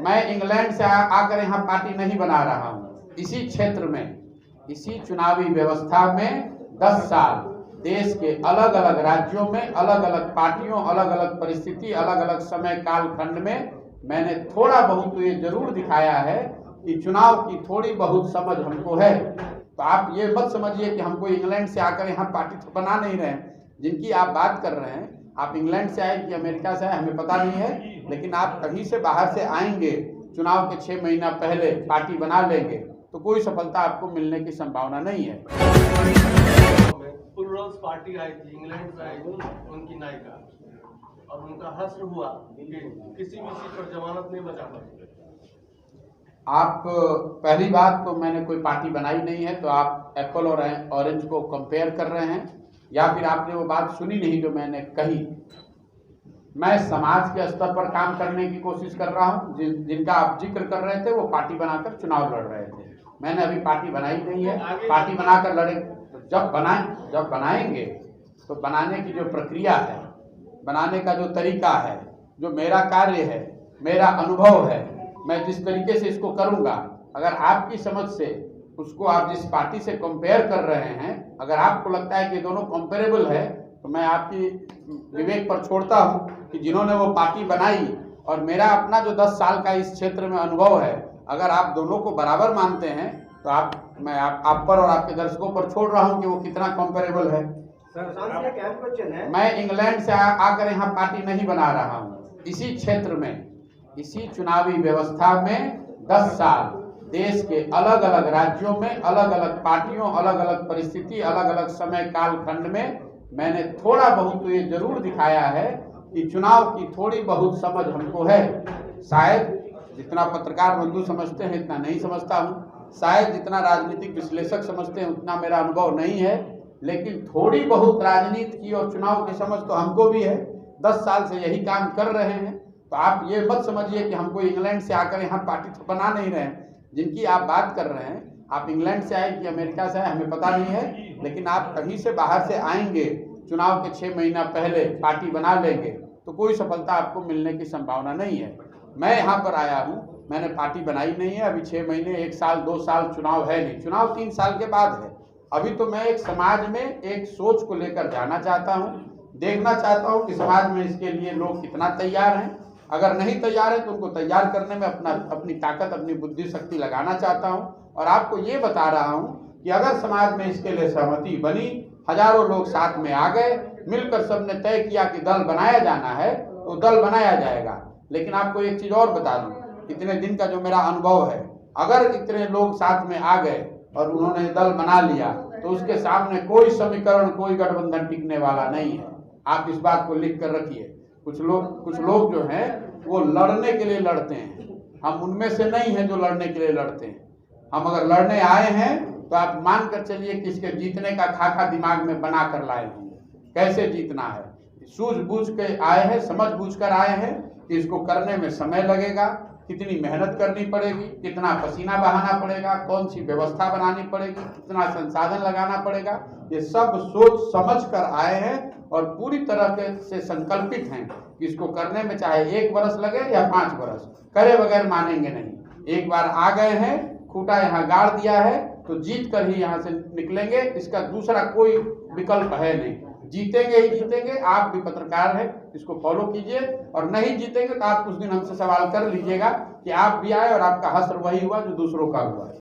मैं इंग्लैंड से आकर यहाँ पार्टी नहीं बना रहा हूँ। इसी क्षेत्र में, इसी चुनावी व्यवस्था में 10 साल देश के अलग अलग राज्यों में अलग अलग पार्टियों, अलग अलग परिस्थिति, अलग अलग समय काल खंड में मैंने थोड़ा बहुत तो ये जरूर दिखाया है कि चुनाव की थोड़ी बहुत समझ हमको है। तो आप ये मत समझिए कि हमको इंग्लैंड से आकर यहाँ पार्टी तो बना नहीं रहे हैं। जिनकी आप बात कर रहे हैं, आप इंग्लैंड से आए कि अमेरिका से आए हमें पता नहीं है, लेकिन आप कहीं से बाहर से आएंगे, चुनाव के 6 महीना पहले पार्टी बना लेंगे तो कोई सफलता आपको मिलने की संभावना नहीं है। फुल रोल्स पार्टी आई थी, इंग्लैंड से आई थी उनकी नायिका, और उनका हश्र हुआ कि किसी भी सीट पर जमानत नहीं बचा पाए। आप पहली बात तो मैंने कोई पार्टी बनाई नहीं है, तो आप एप्पल और ऑरेंज को कंपेयर कर रहे हैं, या फिर आपने वो बात सुनी नहीं जो मैंने कही। मैं समाज के स्तर पर काम करने की कोशिश कर रहा हूँ। जिनका आप जिक्र कर रहे थे वो पार्टी बनाकर चुनाव लड़ रहे थे। मैंने अभी पार्टी बनाई नहीं है। पार्टी बनाकर लड़े जब बनाएंगे तो बनाने की जो प्रक्रिया है, बनाने का जो तरीका है, जो मेरा कार्य है, मेरा अनुभव है, मैं जिस तरीके से इसको करूंगा, अगर आपकी समझ से उसको आप जिस पार्टी से कंपेयर कर रहे हैं, अगर आपको लगता है कि दोनों कंपेरेबल है, तो मैं आपकी विवेक पर छोड़ता हूं कि जिन्होंने वो पार्टी बनाई और मेरा अपना जो 10 साल का इस क्षेत्र में अनुभव है, अगर आप दोनों को बराबर मानते हैं तो मैं आप पर और आपके दर्शकों पर छोड़ रहा हूं कि वो कितना कंपेरेबल है। मैं इंग्लैंड से आकर यहाँ पार्टी नहीं बना रहा हूँ। इसी क्षेत्र में, इसी चुनावी व्यवस्था में 10 साल देश के अलग अलग राज्यों में अलग अलग पार्टियों, अलग अलग परिस्थिति, अलग अलग समय काल खंड में मैंने थोड़ा बहुत तो ये जरूर दिखाया है कि चुनाव की थोड़ी बहुत समझ हमको है। शायद जितना पत्रकार बंधु समझते हैं इतना नहीं समझता हूँ, शायद जितना राजनीतिक विश्लेषक समझते हैं उतना मेरा अनुभव नहीं है, लेकिन थोड़ी बहुत राजनीति की और चुनाव की समझ तो हमको भी है। 10 साल से यही काम कर रहे हैं। तो आप ये मत समझिए कि हमको इंग्लैंड से आकर यहाँ पार्टी तो बना नहीं रहे हैं। जिनकी आप बात कर रहे हैं, आप इंग्लैंड से आए कि अमेरिका से आए हमें पता नहीं है, लेकिन आप कहीं से बाहर से आएंगे, चुनाव के 6 महीना पहले पार्टी बना लेंगे तो कोई सफलता आपको मिलने की संभावना नहीं है। मैं यहाँ पर आया हूँ, मैंने पार्टी बनाई नहीं है। अभी 6 महीने, 1 साल, 2 साल चुनाव है नहीं, चुनाव 3 साल के बाद है। अभी तो मैं एक समाज में एक सोच को लेकर जाना चाहता हूँ, देखना चाहता हूँ कि समाज में इसके लिए लोग कितना तैयार हैं। अगर नहीं तैयार है तो उनको तैयार करने में अपनी ताकत, अपनी बुद्धि शक्ति लगाना चाहता हूँ। और आपको ये बता रहा हूँ कि अगर समाज में इसके लिए सहमति बनी, हजारों लोग साथ में आ गए, मिलकर सबने तय किया कि दल बनाया जाना है तो दल बनाया जाएगा। लेकिन आपको एक चीज और बता दूं, इतने दिन का जो मेरा अनुभव है, अगर इतने लोग साथ में आ गए और उन्होंने दल बना लिया तो उसके सामने कोई समीकरण, कोई गठबंधन टिकने वाला नहीं है। आप इस बात को लिख कर रखिए। कुछ लोग जो हैं वो लड़ने के लिए लड़ते हैं, हम उनमें से नहीं हैं जो लड़ने के लिए लड़ते हैं। हम अगर लड़ने आए हैं तो आप मान कर चलिए कि इसके जीतने का खाका दिमाग में बना कर लाए होंगे, कैसे जीतना है। सूझबूझ के आए हैं, समझ बूझ कर आए हैं कि इसको करने में समय लगेगा, कितनी मेहनत करनी पड़ेगी, कितना पसीना बहाना पड़ेगा, कौन सी व्यवस्था बनानी पड़ेगी, कितना संसाधन लगाना पड़ेगा, ये सब सोच समझ कर आए हैं और पूरी तरह से संकल्पित हैं कि इसको करने में चाहे 1 वर्ष लगे या 5 वर्ष, करे बगैर मानेंगे नहीं। एक बार आ गए हैं, खूंटा यहाँ गाड़ दिया है तो जीत कर ही यहाँ से निकलेंगे, इसका दूसरा कोई विकल्प है नहीं। जीतेंगे ही जीतेंगे। आप भी पत्रकार हैं, इसको फॉलो कीजिए, और नहीं जीतेंगे तो आप कुछ दिन हमसे सवाल कर लीजिएगा कि आप भी आए और आपका हश्र वही हुआ जो दूसरों का हुआ।